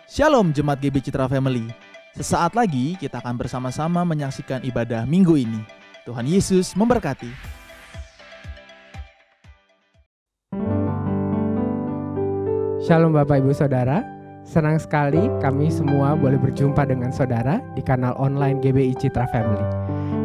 Shalom Jemaat GB Citra Family. Sesaat lagi kita akan bersama-sama menyaksikan ibadah minggu ini. Tuhan Yesus memberkati. Shalom Bapak Ibu Saudara. Senang sekali kami semua boleh berjumpa dengan saudara di kanal online GBI Citra Family.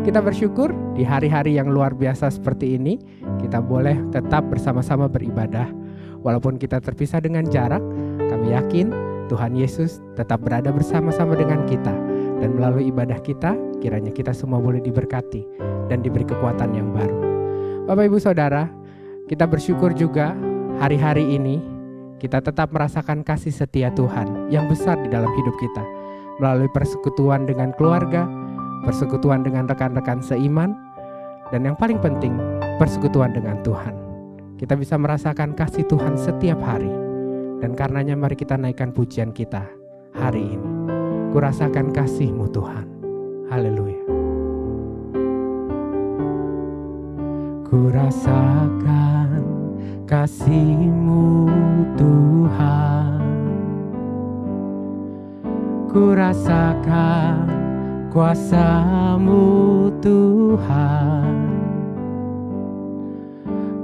Kita bersyukur di hari-hari yang luar biasa seperti ini, kita boleh tetap bersama-sama beribadah. Walaupun kita terpisah dengan jarak, kami yakin Tuhan Yesus tetap berada bersama-sama dengan kita. Dan melalui ibadah kita, kiranya kita semua boleh diberkati dan diberi kekuatan yang baru. Bapak Ibu Saudara, kita bersyukur juga hari-hari ini kita tetap merasakan kasih setia Tuhan yang besar di dalam hidup kita. Melalui persekutuan dengan keluarga, persekutuan dengan rekan-rekan seiman, dan yang paling penting, persekutuan dengan Tuhan. Kita bisa merasakan kasih Tuhan setiap hari. Dan karenanya mari kita naikkan pujian kita hari ini. Kurasakan kasih-Mu Tuhan. Haleluya. Kurasakan kasih-Mu Tuhan. Kurasakan kuasa-Mu Tuhan.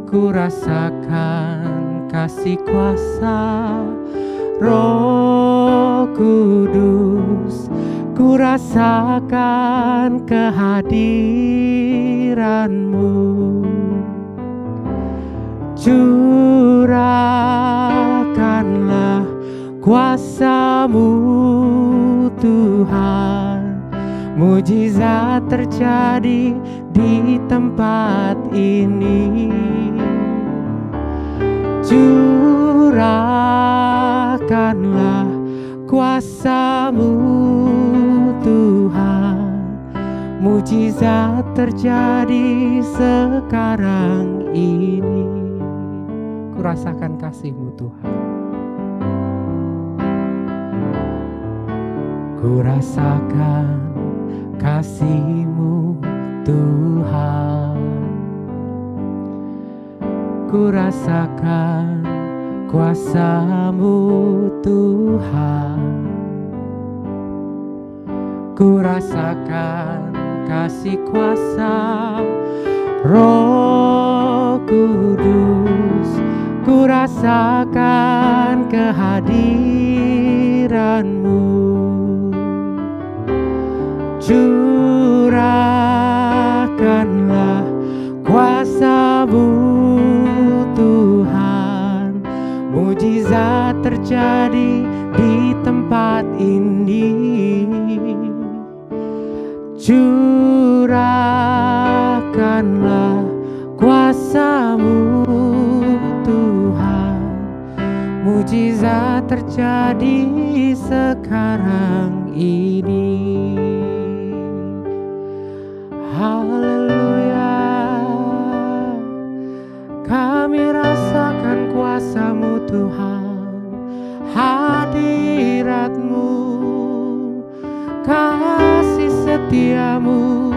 Kurasakan kasih kuasa Roh Kudus. Kurasakan kehadiran-Mu. Curahkanlah kuasa-Mu Tuhan. Mujizat terjadi di tempat ini. Curahkanlah kuasa-Mu Tuhan. Mujizat terjadi sekarang ini. Kurasakan kasih-Mu Tuhan. Kurasakan kasih-Mu Tuhan. Kurasakan kuasa-Mu Tuhan. Kurasakan kasih kuasa Roh Kudus. Kurasakan kehadiran-Mu. Curahkanlah kuasa-Mu Tuhan. Mujizat terjadi di tempat ini. Curahkanlah kuasa-Mu Tuhan. Mujizat terjadi sekarang ini. Haleluya. Kami rasakan kuasa-Mu Tuhan. Hadirat-Mu, kasih setia-Mu.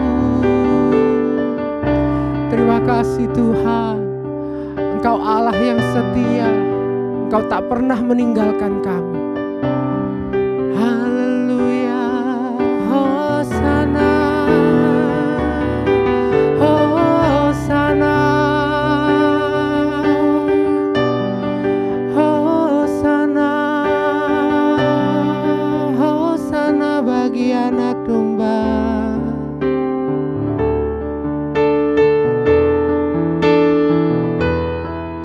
Terima kasih Tuhan. Engkau Allah yang setia. Engkau tak pernah meninggalkan kami. Haleluya. Hosana. Hosana. Hosana. Hosana bagi anak domba.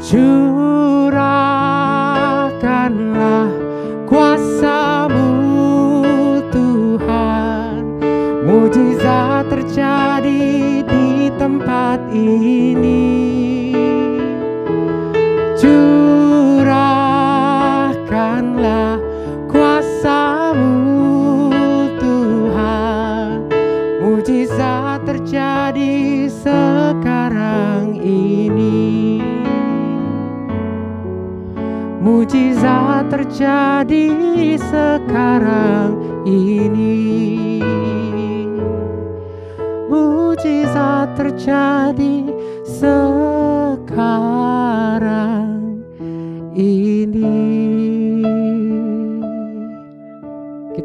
Curahkanlah kuasa-Mu Tuhan. Mujizat terjadi di tempat ini. Curahkanlah kuasa-Mu Tuhan. Mujizat terjadi sekarang ini. Mujizat terjadi sekarang ini. Mujizat terjadi sekarang ini.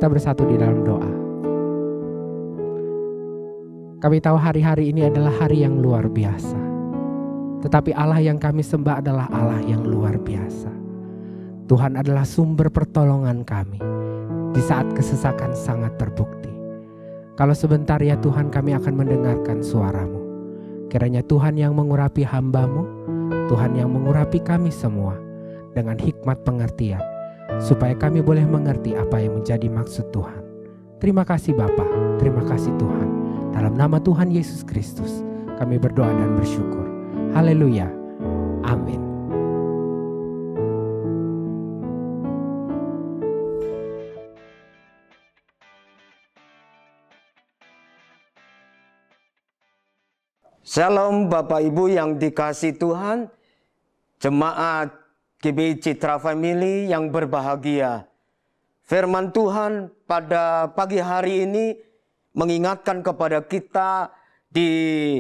kita bersatu di dalam doa. Kami tahu hari-hari ini adalah hari yang luar biasa. Tetapi Allah yang kami sembah adalah Allah yang luar biasa. Tuhan adalah sumber pertolongan kami di saat kesesakan sangat terbukti. Kalau sebentar ya Tuhan kami akan mendengarkan suara-Mu. Kiranya Tuhan yang mengurapi hamba-Mu, Tuhan yang mengurapi kami semua dengan hikmat pengertian, supaya kami boleh mengerti apa yang menjadi maksud Tuhan. Terima kasih Bapa, terima kasih Tuhan. Dalam nama Tuhan Yesus Kristus kami berdoa dan bersyukur. Haleluya. Amin. Shalom Bapak Ibu yang dikasihi Tuhan, jemaat GBI Citra Family yang berbahagia. Firman Tuhan pada pagi hari ini mengingatkan kepada kita di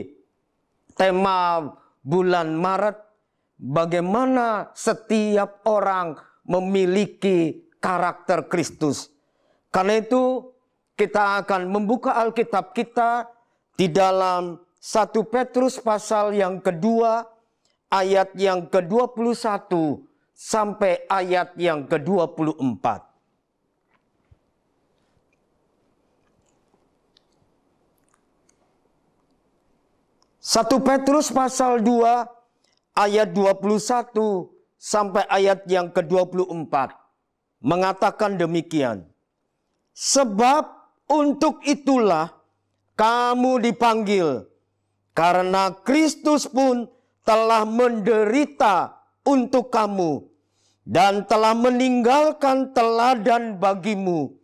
tema bulan Maret, bagaimana setiap orang memiliki karakter Kristus. Karena itu kita akan membuka Alkitab kita di dalam 1 Petrus pasal yang kedua, ayat yang ke-21 sampai ayat yang ke-24. 1 Petrus pasal 2 ayat 21 sampai ayat yang ke-24 mengatakan demikian. Sebab untuk itulah kamu dipanggil, karena Kristus pun telah menderita untuk kamu dan telah meninggalkan teladan bagimu,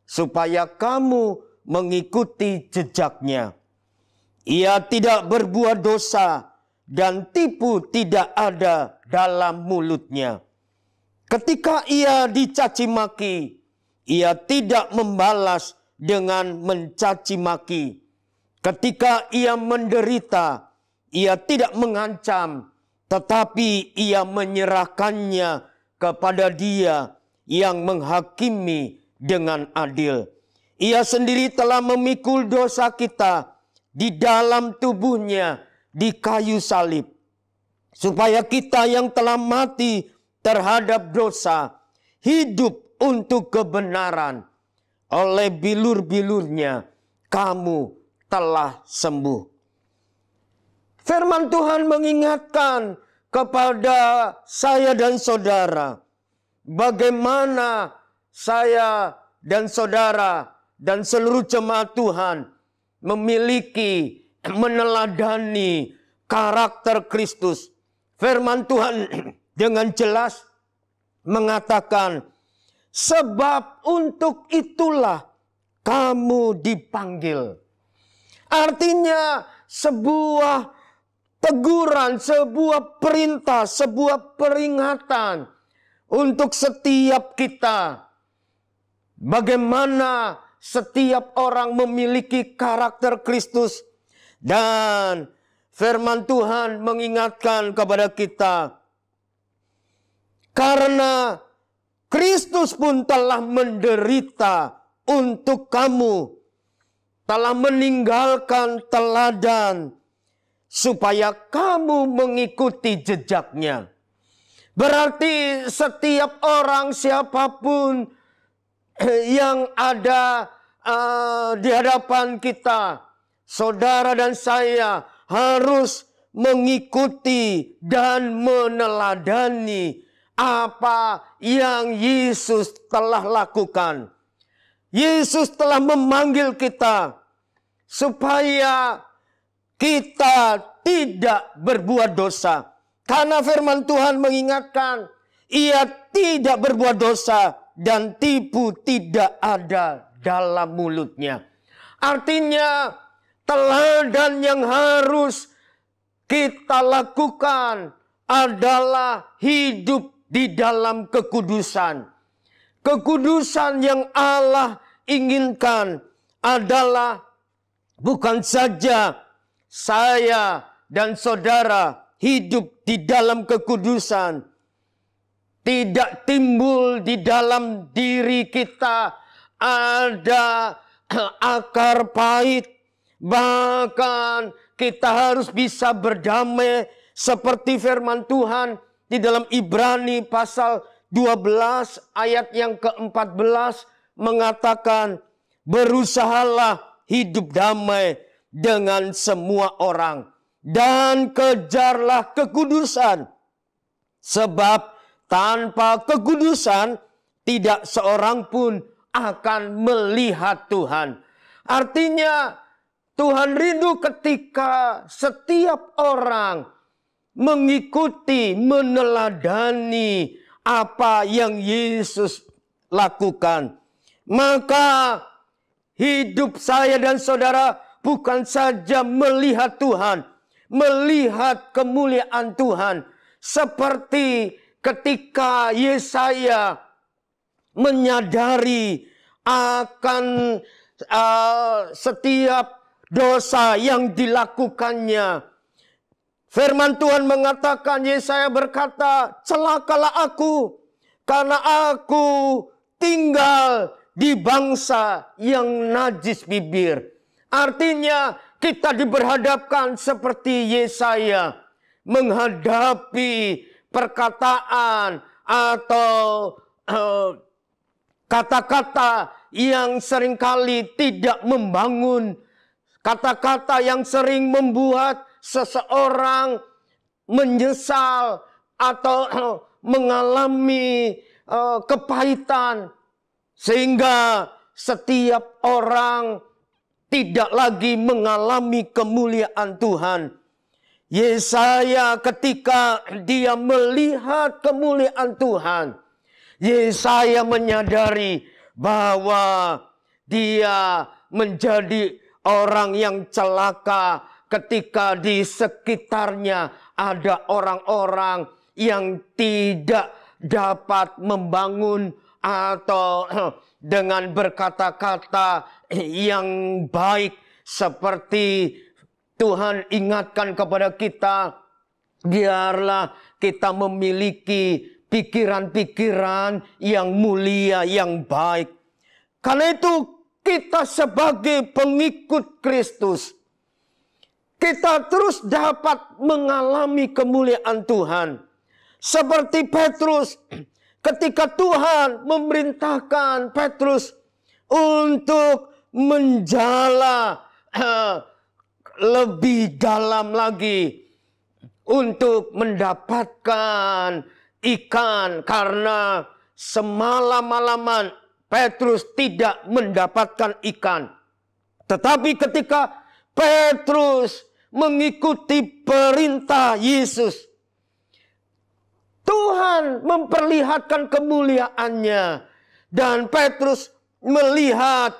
supaya kamu mengikuti jejaknya. Ia tidak berbuat dosa dan tipu tidak ada dalam mulutnya. Ketika ia dicaci maki, ia tidak membalas dengan mencaci maki. Ketika ia menderita, ia tidak mengancam, tetapi ia menyerahkannya kepada Dia yang menghakimi dengan adil. Ia sendiri telah memikul dosa kita di dalam tubuhnya di kayu salib, supaya kita yang telah mati terhadap dosa hidup untuk kebenaran. Oleh bilur-bilurnya kamu telah sembuh. Firman Tuhan mengingatkan kepada saya dan saudara, bagaimana saya dan saudara dan seluruh jemaat Tuhan memiliki, meneladani karakter Kristus. Firman Tuhan dengan jelas mengatakan, sebab untuk itulah kamu dipanggil. Artinya sebuah teguran, sebuah perintah, sebuah peringatan untuk setiap kita. Bagaimana setiap orang memiliki karakter Kristus. Dan firman Tuhan mengingatkan kepada kita, karena Kristus pun telah menderita untuk kamu, telah meninggalkan teladan, supaya kamu mengikuti jejaknya. Berarti setiap orang, siapapun yang ada di hadapan kita, saudara dan saya, harus mengikuti dan meneladani apa yang Yesus telah lakukan. Yesus telah memanggil kita supaya kita tidak berbuat dosa. Karena firman Tuhan mengingatkan, ia tidak berbuat dosa dan tipu tidak ada dalam mulutnya. Artinya teladan yang harus kita lakukan adalah hidup di dalam kekudusan. Kekudusan yang Allah inginkan adalah bukan saja saya dan saudara hidup di dalam kekudusan, tidak timbul di dalam diri kita ada akar pahit. Bahkan kita harus bisa berdamai seperti firman Tuhan di dalam Ibrani pasal 12 ayat yang ke-14 mengatakan, berusahalah hidup damai dengan semua orang dan kejarlah kekudusan, sebab tanpa kekudusan tidak seorang pun akan melihat Tuhan. Artinya Tuhan rindu ketika setiap orang mengikuti, meneladani apa yang Yesus lakukan. Maka hidup saya dan saudara bukan saja melihat Tuhan, melihat kemuliaan Tuhan. Seperti ketika Yesaya menyadari akan setiap dosa yang dilakukannya. Firman Tuhan mengatakan, Yesaya berkata, celakalah aku karena aku tinggal di bangsa yang najis bibir. Artinya kita diberhadapkan seperti Yesaya menghadapi perkataan atau kata-kata yang seringkali tidak membangun, kata-kata yang sering membuat seseorang menyesal atau mengalami kepahitan, sehingga setiap orang tidak lagi mengalami kemuliaan Tuhan. Yesaya ketika dia melihat kemuliaan Tuhan, Yesaya menyadari bahwa dia menjadi orang yang celaka ketika di sekitarnya ada orang-orang yang tidak dapat membangun atau dengan berkata-kata yang baik, seperti Tuhan ingatkan kepada kita, biarlah kita memiliki pikiran-pikiran yang mulia, yang baik. Karena itu kita sebagai pengikut Kristus, kita terus dapat mengalami kemuliaan Tuhan. Seperti Petrus, ketika Tuhan memerintahkan Petrus untuk menjala lebih dalam lagi untuk mendapatkan ikan, karena semalam-malaman Petrus tidak mendapatkan ikan. Tetapi ketika Petrus mengikuti perintah Yesus, Tuhan memperlihatkan kemuliaannya, dan Petrus melihat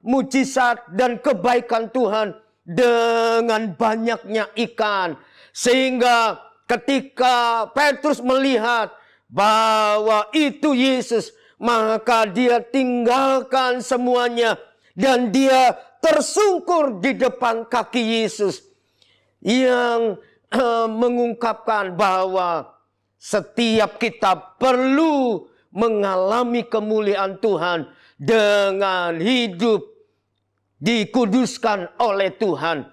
mujizat dan kebaikan Tuhan dengan banyaknya ikan. Sehingga ketika Petrus melihat bahwa itu Yesus, maka dia tinggalkan semuanya dan dia tersungkur di depan kaki Yesus, yang mengungkapkan bahwa setiap kita perlu mengalami kemuliaan Tuhan dengan hidup dikuduskan oleh Tuhan.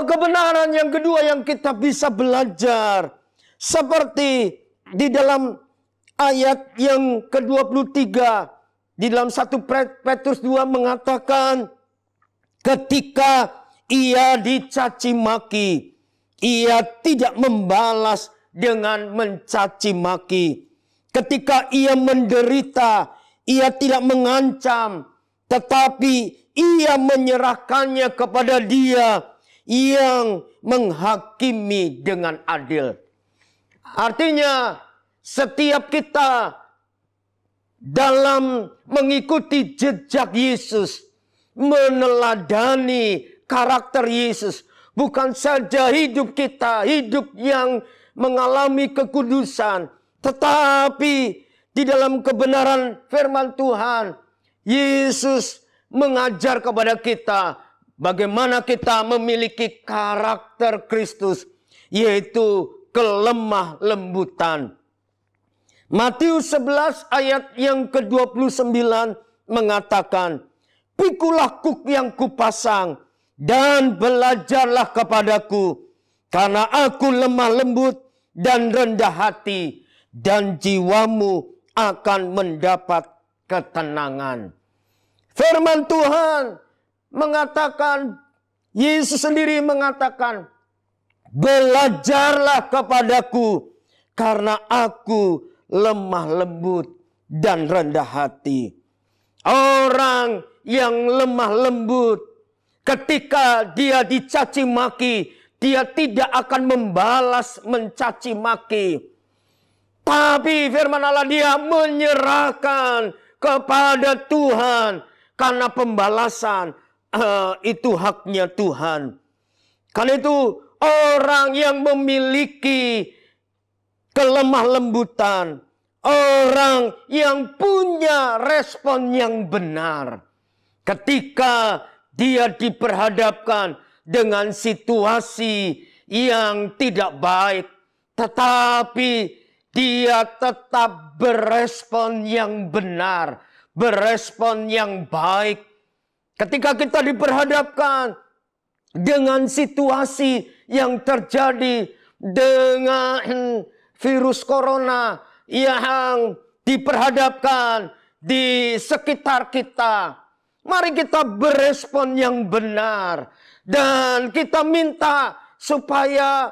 Kebenaran yang kedua yang kita bisa belajar, seperti di dalam ayat yang ke-23, di dalam 1 Petrus 2 mengatakan, ketika ia dicaci maki, ia tidak membalas dengan mencaci maki. Ketika ia menderita, ia tidak mengancam, tetapi ia menyerahkannya kepada Dia yang menghakimi dengan adil. Artinya, setiap kita dalam mengikuti jejak Yesus, meneladani karakter Yesus, bukan saja hidup kita, hidup yang mengalami kekudusan, tetapi di dalam kebenaran firman Tuhan, Yesus mengajar kepada kita bagaimana kita memiliki karakter Kristus, yaitu kelemah lembutan. Matius 11 ayat yang ke-29 mengatakan, "Pikulah kuk yang kupasang dan belajarlah kepadaku, karena aku lemah lembut dan rendah hati, dan jiwamu akan mendapat ketenangan." Firman Tuhan mengatakan, Yesus sendiri mengatakan, "Belajarlah kepadaku, karena aku lemah lembut dan rendah hati." Orang yang lemah lembut, ketika dia dicaci maki, dia tidak akan membalas mencaci maki. Tapi firman Allah, dia menyerahkan kepada Tuhan, karena pembalasan itu haknya Tuhan. Karena itu orang yang memiliki kelemah lembutan, orang yang punya respon yang benar, ketika dia diperhadapkan dengan situasi yang tidak baik, tetapi dia tetap berespon yang benar, berespon yang baik. Ketika kita diperhadapkan dengan situasi yang terjadi dengan virus corona yang diperhadapkan di sekitar kita, mari kita berespon yang benar. Dan kita minta supaya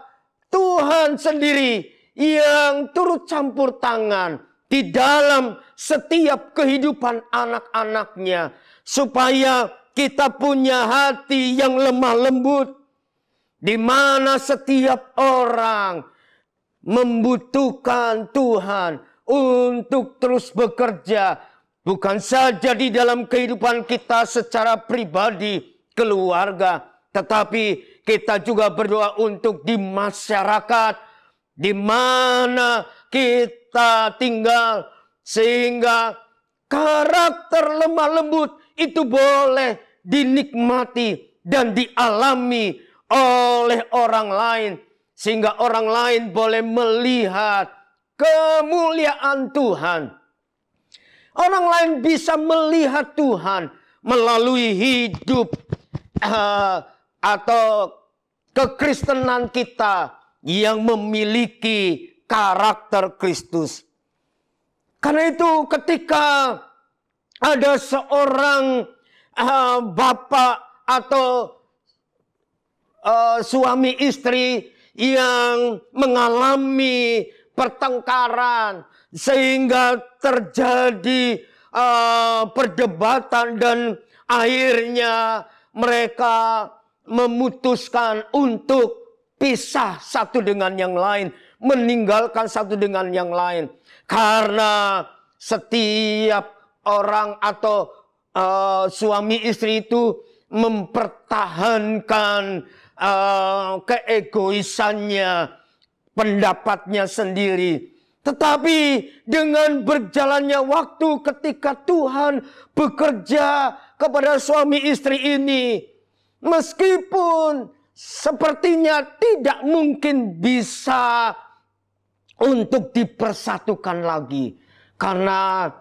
Tuhan sendiri yang turut campur tangan di dalam setiap kehidupan anak-anaknya, supaya kita punya hati yang lemah lembut, di mana setiap orang membutuhkan Tuhan untuk terus bekerja, bukan saja di dalam kehidupan kita secara pribadi, keluarga, tetapi kita juga berdoa untuk di masyarakat di mana kita tinggal, sehingga karakter lemah lembut itu boleh dinikmati dan dialami oleh orang lain, sehingga orang lain boleh melihat kemuliaan Tuhan. Orang lain bisa melihat Tuhan melalui hidup atau kekristenan kita yang memiliki karakter Kristus. Karena itu ketika ada seorang bapak atau suami istri yang mengalami pertengkaran sehingga terjadi perdebatan dan akhirnya mereka memutuskan untuk pisah satu dengan yang lain, meninggalkan satu dengan yang lain. Karena setiap orang atau suami istri itu mempertahankan keegoisannya, pendapatnya sendiri. Tetapi dengan berjalannya waktu, ketika Tuhan bekerja kepada suami istri ini, meskipun sepertinya tidak mungkin bisa untuk dipersatukan lagi, karena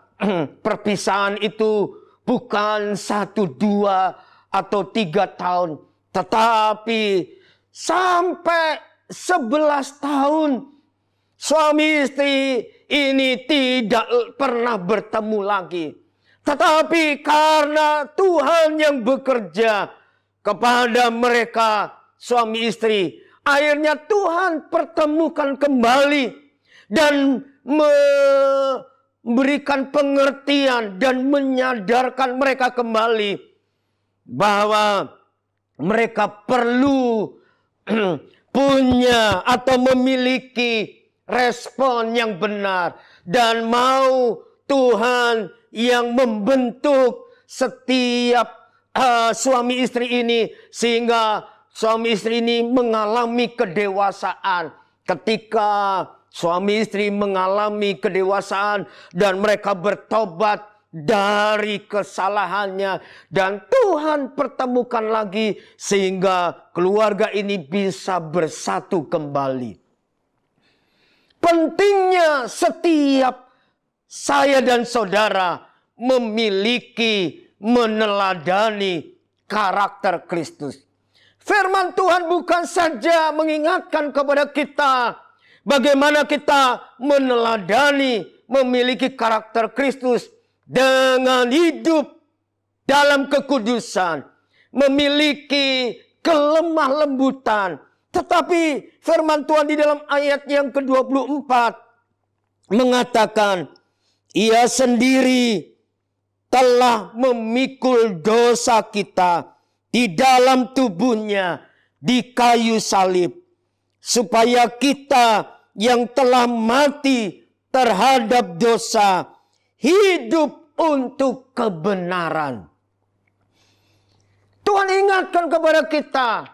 perpisahan itu bukan 1, 2, atau 3 tahun, tetapi sampai 11 tahun suami istri ini tidak pernah bertemu lagi. Tetapi karena Tuhan yang bekerja kepada mereka suami istri, akhirnya Tuhan pertemukan kembali dan memberikan pengertian dan menyadarkan mereka kembali bahwa mereka perlu punya atau memiliki respon yang benar, dan mau Tuhan yang membentuk setiap suami istri ini, sehingga suami istri ini mengalami kedewasaan. Ketika suami istri mengalami kedewasaan dan mereka bertobat dari kesalahannya, dan Tuhan pertemukan lagi sehingga keluarga ini bisa bersatu kembali. Pentingnya setiap saya dan saudara memiliki, meneladani karakter Kristus. Firman Tuhan bukan saja mengingatkan kepada kita bagaimana kita meneladani, memiliki karakter Kristus dengan hidup dalam kekudusan, memiliki kelemah lembutan. Tetapi firman Tuhan di dalam ayat yang ke-24 mengatakan, Ia sendiri telah memikul dosa kita di dalam tubuhnya di kayu salib, supaya kita yang telah mati terhadap dosa hidup untuk kebenaran. Tuhan ingatkan kepada kita,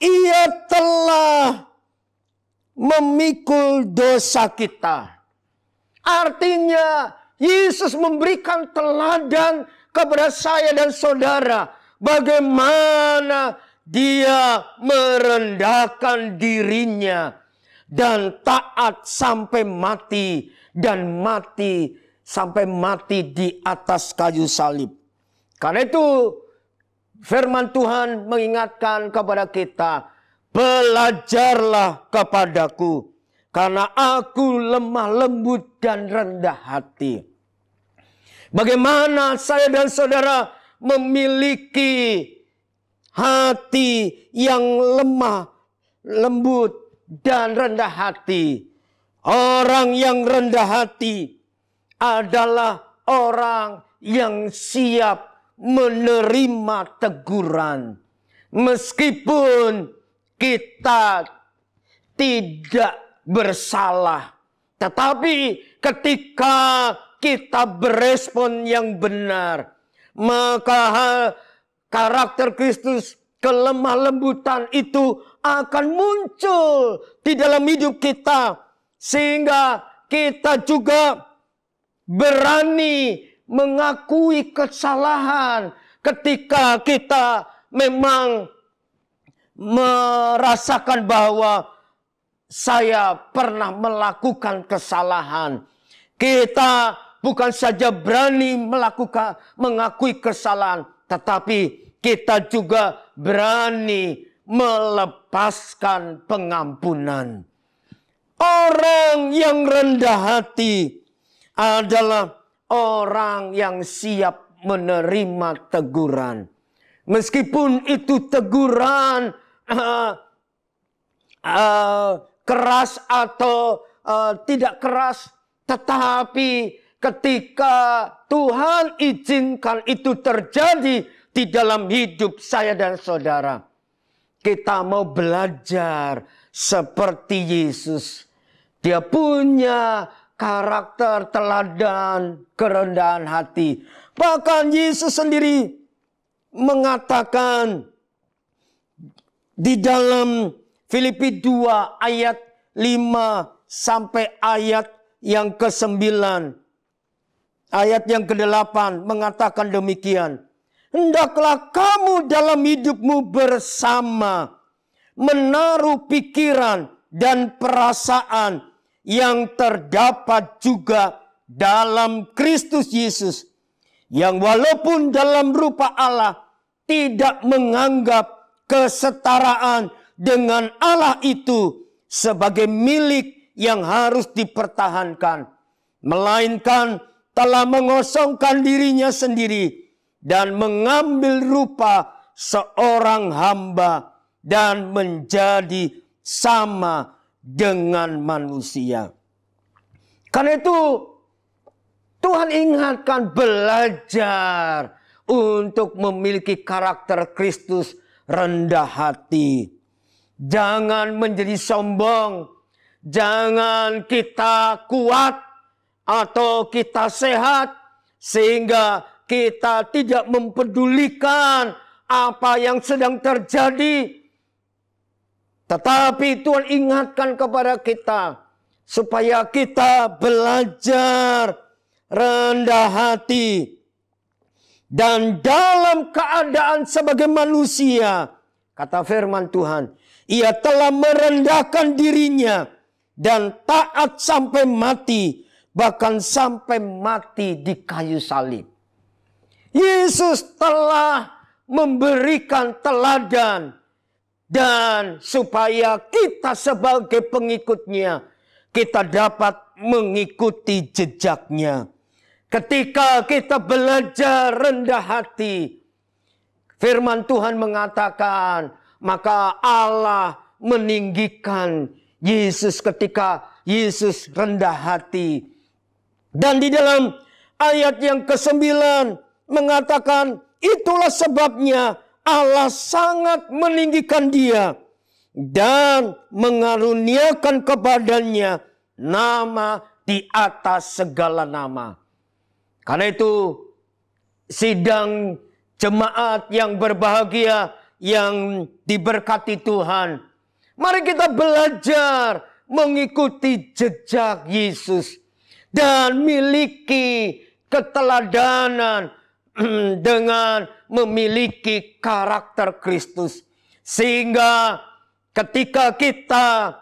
Ia telah memikul dosa kita. Artinya Yesus memberikan teladan kepada saya dan saudara bagaimana Dia merendahkan dirinya dan taat sampai mati, dan mati sampai mati di atas kayu salib. Karena itu firman Tuhan mengingatkan kepada kita, belajarlah kepadaku, karena aku lemah lembut dan rendah hati. Bagaimana saya dan saudara memiliki hati yang lemah lembut dan rendah hati. Orang yang rendah hati adalah orang yang siap menerima teguran. Meskipun kita tidak bersalah. Tetapi ketika kita berespon yang benar, maka karakter Kristus, kelemah lembutan itu akan muncul di dalam hidup kita. Sehingga kita juga berani mengakui kesalahan ketika kita memang merasakan bahwa saya pernah melakukan kesalahan. Kita bukan saja berani mengakui kesalahan, tetapi kita juga berani melepaskan pengampunan. Orang yang rendah hati adalah orang yang siap menerima teguran. Meskipun itu teguran keras atau tidak keras, tetapi ketika Tuhan izinkan itu terjadi di dalam hidup saya dan saudara, kita mau belajar seperti Yesus. Dia punya karakter teladan kerendahan hati. Bahkan Yesus sendiri mengatakan di dalam Filipi 2 ayat 5 sampai ayat yang ke-9. Ayat yang ke-8 mengatakan demikian. Hendaklah kamu dalam hidupmu bersama menaruh pikiran dan perasaan yang terdapat juga dalam Kristus Yesus, yang walaupun dalam rupa Allah tidak menganggap kesetaraan dengan Allah itu sebagai milik yang harus dipertahankan, melainkan telah mengosongkan dirinya sendiri dan mengambil rupa seorang hamba dan menjadi sama dengan manusia. Karena itu Tuhan ingatkan, belajar untuk memiliki karakter Kristus, rendah hati. Jangan menjadi sombong. Jangan kita kuat atau kita sehat sehingga kita tidak mempedulikan apa yang sedang terjadi. Tetapi Tuhan ingatkan kepada kita supaya kita belajar rendah hati. Dan dalam keadaan sebagai manusia, kata firman Tuhan, Ia telah merendahkan dirinya dan taat sampai mati, bahkan sampai mati di kayu salib. Yesus telah memberikan teladan, dan supaya kita sebagai pengikutnya, kita dapat mengikuti jejaknya. Ketika kita belajar rendah hati, firman Tuhan mengatakan, maka Allah meninggikan Yesus ketika Yesus rendah hati. Dan di dalam ayat yang ke-9 mengatakan, itulah sebabnya Allah sangat meninggikan dia dan mengaruniakan kepadanya nama di atas segala nama. Karena itu sidang jemaat yang berbahagia, yang diberkati Tuhan, mari kita belajar mengikuti jejak Yesus dan miliki keteladanan dengan memiliki karakter Kristus. Sehingga ketika kita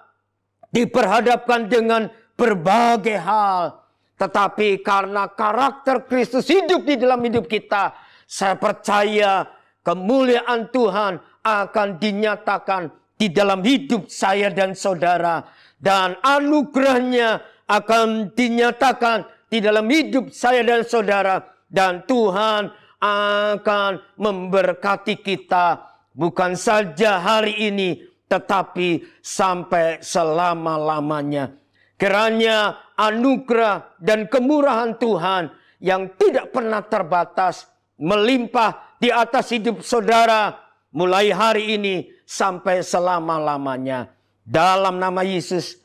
diperhadapkan dengan berbagai hal, tetapi karena karakter Kristus hidup di dalam hidup kita, saya percaya kemuliaan Tuhan akan dinyatakan di dalam hidup saya dan saudara. Dan anugerahnya akan dinyatakan di dalam hidup saya dan saudara. Dan Tuhan akan memberkati kita bukan saja hari ini, tetapi sampai selama-lamanya. Kiranya anugerah dan kemurahan Tuhan yang tidak pernah terbatas melimpah di atas hidup saudara mulai hari ini sampai selama-lamanya. Dalam nama Yesus,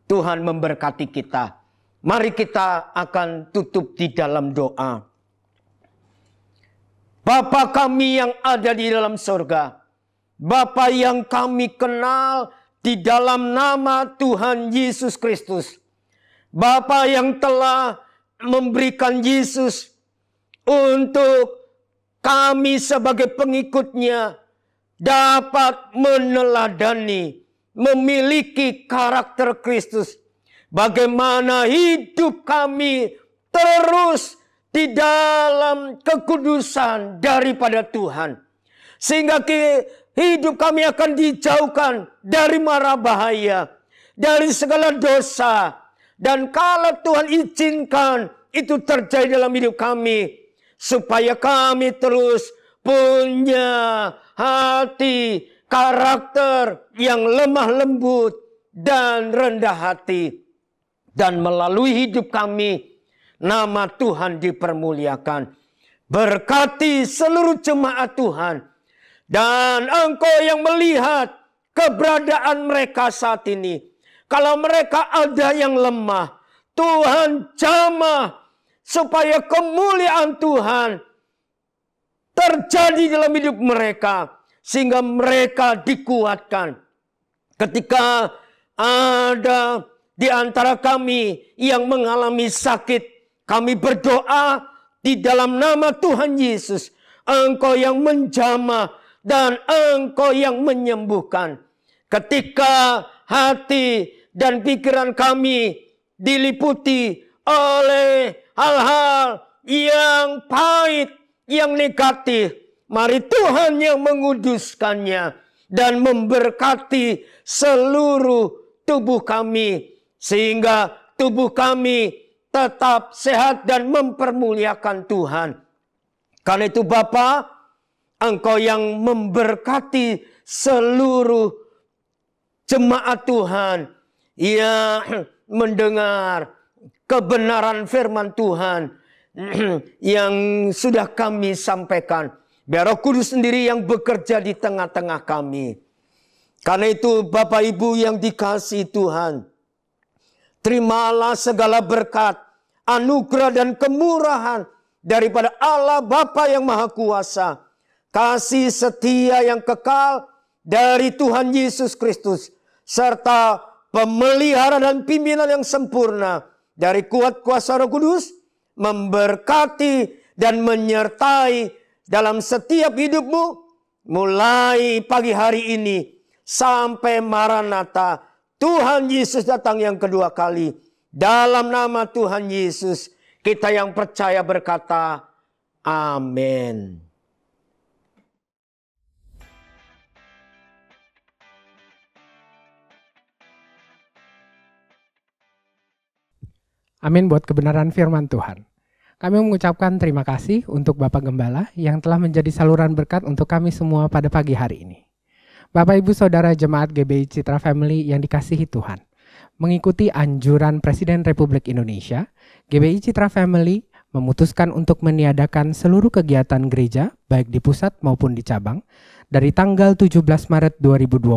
Tuhan memberkati kita. Mari kita akan tutup di dalam doa. Bapa kami yang ada di dalam surga, Bapa yang kami kenal di dalam nama Tuhan Yesus Kristus, Bapa yang telah memberikan Yesus untuk kami sebagai pengikutnya dapat meneladani, memiliki karakter Kristus. Bagaimana hidup kami terus di dalam kekudusan daripada Tuhan. Sehingga hidup kami akan dijauhkan dari mara bahaya, dari segala dosa. Dan kalau Tuhan izinkan itu terjadi dalam hidup kami, supaya kami terus punya hati, karakter yang lemah lembut dan rendah hati. Dan melalui hidup kami, nama Tuhan dipermuliakan. Berkati seluruh jemaat Tuhan. Dan Engkau yang melihat keberadaan mereka saat ini. Kalau mereka ada yang lemah, Tuhan jamah supaya kemuliaan Tuhan terjadi dalam hidup mereka. Sehingga mereka dikuatkan. Ketika ada di antara kami yang mengalami sakit, kami berdoa di dalam nama Tuhan Yesus. Engkau yang menjamah dan Engkau yang menyembuhkan. Ketika hati dan pikiran kami diliputi oleh hal-hal yang pahit, yang negatif, mari Tuhan yang menguduskannya dan memberkati seluruh tubuh kami. Sehingga tubuh kami tetap sehat dan mempermuliakan Tuhan. Karena itu Bapa, Engkau yang memberkati seluruh jemaat Tuhan yang mendengar kebenaran firman Tuhan yang sudah kami sampaikan. Biar Roh Kudus sendiri yang bekerja di tengah-tengah kami. Karena itu Bapak Ibu yang dikasihi Tuhan, terimalah segala berkat, anugerah dan kemurahan daripada Allah Bapa yang Maha Kuasa. Kasih setia yang kekal dari Tuhan Yesus Kristus. Serta pemeliharaan dan pimpinan yang sempurna dari kuat kuasa Roh Kudus. Memberkati dan menyertai dalam setiap hidupmu. Mulai pagi hari ini sampai Maranatha. Tuhan Yesus datang yang kedua kali. Dalam nama Tuhan Yesus, kita yang percaya berkata, amin. Amin buat kebenaran firman Tuhan. Kami mengucapkan terima kasih untuk Bapak Gembala yang telah menjadi saluran berkat untuk kami semua pada pagi hari ini. Bapak Ibu Saudara Jemaat GBI Citra Family yang dikasihi Tuhan, mengikuti anjuran Presiden Republik Indonesia, GBI Citra Family memutuskan untuk meniadakan seluruh kegiatan gereja, baik di pusat maupun di cabang, dari tanggal 17 Maret 2020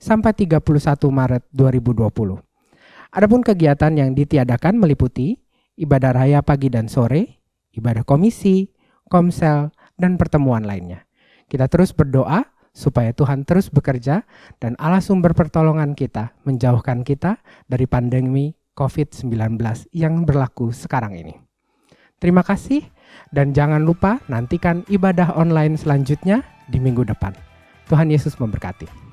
sampai 31 Maret 2020. Adapun kegiatan yang ditiadakan meliputi ibadah raya pagi dan sore, ibadah komisi, komsel, dan pertemuan lainnya. Kita terus berdoa supaya Tuhan terus bekerja dan Allah sumber pertolongan kita menjauhkan kita dari pandemi COVID-19 yang berlaku sekarang ini. Terima kasih dan jangan lupa nantikan ibadah online selanjutnya di minggu depan. Tuhan Yesus memberkati.